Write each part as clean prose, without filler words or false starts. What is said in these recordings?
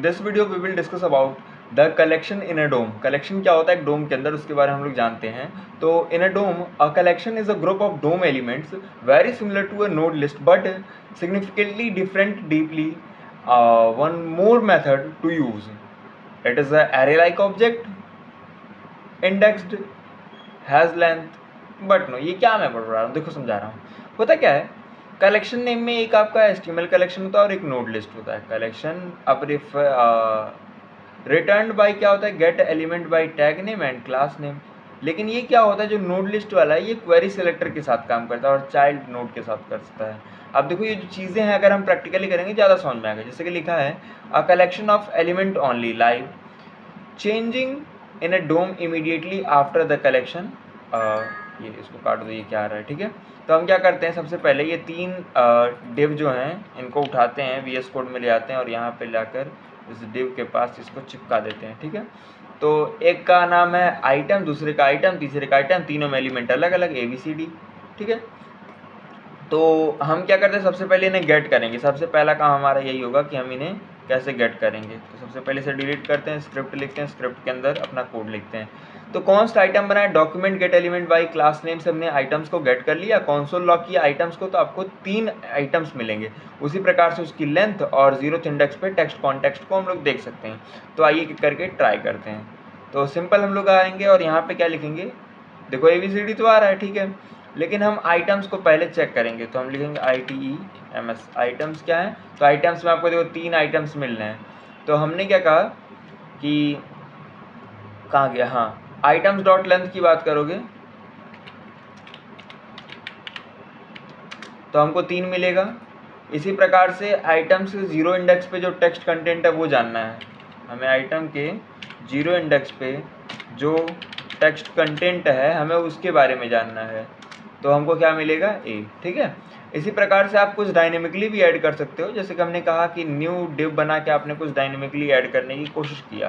This video we will discuss about the collection in a dome. Collection क्या होता है एक डोम के अंदर, उसके बारे में हम लोग जानते हैं। तो in a DOM a collection is a group of DOM elements very similar to a node list but significantly different deeply one more method to use. It is a array like object indexed has length but no। ये क्या मैं पढ़ रहा हूँ, देखो समझा रहा हूँ। होता क्या है, कलेक्शन नेम में एक आपका HTML कलेक्शन होता है और एक नोड लिस्ट होता है। कलेक्शन अब रिटर्न बाय क्या होता है, gate element by tag name and class name. लेकिन ये क्या होता है, जो नोड लिस्ट वाला है ये क्वेरी सेलेक्टर के साथ काम करता है और चाइल्ड नोड के साथ कर सकता है। अब देखो ये जो चीज़ें हैं अगर हम प्रैक्टिकली करेंगे ज़्यादा समझ में आएगा। जैसे कि लिखा है a collection of element only live changing in a dome immediately after the collection. ये इसको काट दो, ये क्या आ रहा है, ठीक है। तो हम क्या करते हैं, सबसे पहले ये तीन डिव जो हैं इनको उठाते हैं, VS कोड में ले आते हैं और यहाँ पे लाकर इस डिव के पास इसको चिपका देते हैं, ठीक है। तो एक का नाम है आइटम, दूसरे का आइटम, तीसरे का आइटम, तीनों में एलिमेंट अलग अलग ABCD, ठीक है। तो हम क्या करते हैं, सबसे पहले इन्हें गेट करेंगे। सबसे पहला काम हमारा यही होगा कि हम इन्हें कैसे गेट करेंगे। तो सबसे पहले इसे डिलीट करते हैं, स्क्रिप्ट लिखते हैं, स्क्रिप्ट के अंदर अपना कोड लिखते हैं। तो कॉन्स्ट आइटम बनाए, document gate element by class name से हमने आइटम्स को गेट कर लिया, कंसोल लॉग किया आइटम्स को, तो आपको 3 आइटम्स मिलेंगे। उसी प्रकार से उसकी लेंथ और 0th इंडेक्स पे टेक्स्ट कॉन्टेक्स्ट को हम लोग देख सकते हैं। तो आइए करके ट्राई करते हैं। तो सिंपल हम लोग आएंगे और यहाँ पे क्या लिखेंगे, देखो ABCD तो आ रहा है, ठीक है, लेकिन हम आइटम्स को पहले चेक करेंगे। तो हम लिखेंगे ITEMS। आइटम्स क्या है, तो आइटम्स में आपको देखो 3 आइटम्स मिल रहे हैं। तो हमने क्या कहा कि कहाँ गया, हाँ, आइटम्स डॉट लेंथ की बात करोगे तो हमको 3 मिलेगा। इसी प्रकार से आइटम्स के 0 इंडेक्स पे जो टेक्स्ट कंटेंट है वो जानना है हमें। आइटम के 0 इंडेक्स पे जो टेक्स्ट कंटेंट है हमें उसके बारे में जानना है। तो हमको क्या मिलेगा, A, ठीक है। इसी प्रकार से आप कुछ डायनेमिकली भी ऐड कर सकते हो। जैसे कि हमने कहा कि न्यू डिव बना के आपने कुछ डायनेमिकली ऐड करने की कोशिश किया,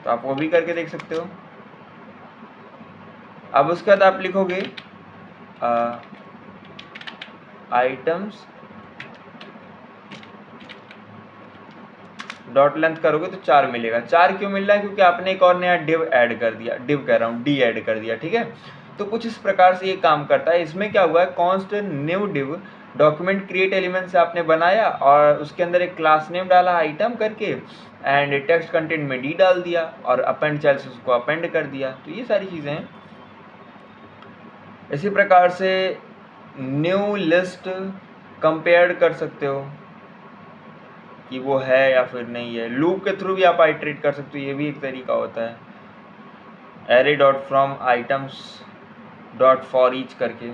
तो आप वो भी करके देख सकते हो। अब उसके बाद आप लिखोगे आइटम्स डॉट लेंथ करोगे तो 4 मिलेगा। 4 क्यों मिल रहा है, क्योंकि आपने एक और नया डिव ऐड कर दिया, डिव कह रहा हूँ, डी ऐड कर दिया, ठीक है। तो कुछ इस प्रकार से ये काम करता है। इसमें क्या हुआ है, const new div document create element से आपने बनाया और उसके अंदर एक क्लास नेम डाला आइटम करके एंड टेक्स्ट कंटेंट में डी डाल दिया और अपेंड चाइल्ड से उसको अपेंड कर दिया। तो ये सारी चीज़ें हैं। इसी प्रकार से न्यू लिस्ट कंपेयर कर सकते हो कि वो है या फिर नहीं है। लूप के थ्रू भी आप आइटरेट कर सकते हो, ये भी एक तरीका होता है। Array dot from items dot for each करके